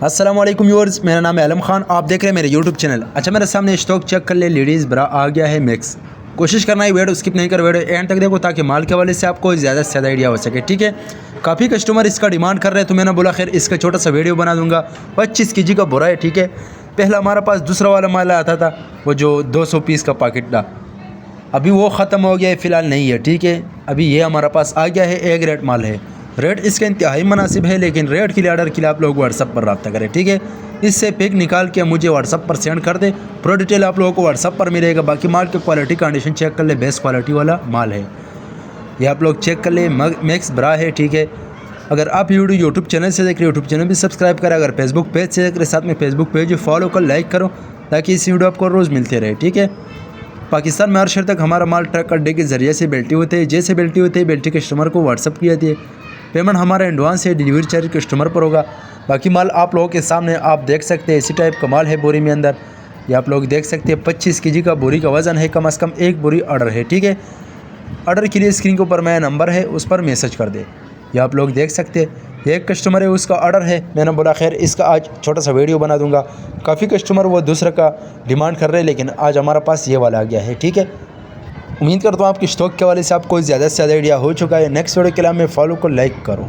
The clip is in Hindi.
अस्सलाम वालेकुम व्यूअर्स, मेरा नाम है आलम खान। आप देख रहे हैं मेरे यूट्यूब चैनल। अच्छा, मेरे सामने स्टॉक चेक कर ले। लेडीज़ ब्रा आ गया है मिक्स। कोशिश करना है वीडियो स्किप नहीं कर, वीडियो एंड तक देखो ताकि माल के हवाले से आपको ज़्यादा से ज़्यादा आइडिया हो सके। ठीक है, काफ़ी कस्टमर इसका डिमांड कर रहे हैं तो मैंने बोला खैर इसका छोटा सा वीडियो बना दूंगा। 25 kg का बोरा है। ठीक है, पहला हमारे पास दूसरा वाला माल आता था वो जो 200 पीस का पैकेट था, अभी वो ख़त्म हो गया है, फ़िलहाल नहीं है। ठीक है, अभी ये हमारा पास आ गया है। ए ग्रेड माल है, रेट इसका इंतहाई मुनासिब है, लेकिन रेट के लिए ऑर्डर के लिए आप लोग व्हाट्सअप पर रब्ता करें। ठीक है, इससे पिक निकाल के मुझे व्हाट्सअप पर सेंड कर दे। पूरा डिटेल आप लोगों को व्हाट्सअप पर मिलेगा। बाकी माल की क्वालिटी कंडीशन चेक कर ले, बेस्ट क्वालिटी वाला माल है ये, आप लोग चेक कर ले। मिक्स ब्रा है। ठीक है, अगर आप वीडियो यूट्यूब चैनल से देख रहे हो, यूट्यूब चैनल भी सब्सक्राइब करें। अगर फेसबुक पेज से देख रहे, साथ में फेसबुक पेज फॉलो कर, लाइक करो ताकि इस वीडियो आपको रोज़ मिलते रहे। ठीक है, पाकिस्तान में हर शहर तक हमारा माल ट्रक अड्डे के ज़रिए से बेल्टी होते हैं। जैसे बेल्टी होती है, बेल्टी कस्टमर को व्हाट्सअप की जाती है। पेमेंट हमारा एडवांस है, डिलीवरी चार्ज कस्टमर पर होगा। बाकी माल आप लोगों के सामने आप देख सकते हैं, इसी टाइप का माल है बोरी में अंदर। ये आप लोग देख सकते हैं 25 kg का बोरी का वज़न है, कम से कम एक बोरी ऑर्डर है। ठीक है, ऑर्डर के लिए स्क्रीन के ऊपर मेरा नंबर है, उस पर मैसेज कर दे। ये आप लोग देख सकते हैं, ये एक कस्टमर है, उसका ऑर्डर है। मैंने बोला खैर इसका आज छोटा सा वीडियो बना दूंगा। काफ़ी कस्टमर वो दूसरे का डिमांड कर रहे हैं, लेकिन आज हमारा पास ये वाला आ गया है। ठीक है, उम्मीद करता हूँ आपकी स्टॉक के हवाले से आपको ज़्यादा से ज़्यादा आइडिया हो चुका है। नेक्स्ट वीडियो के लिए हमें फॉलो को लाइक करो।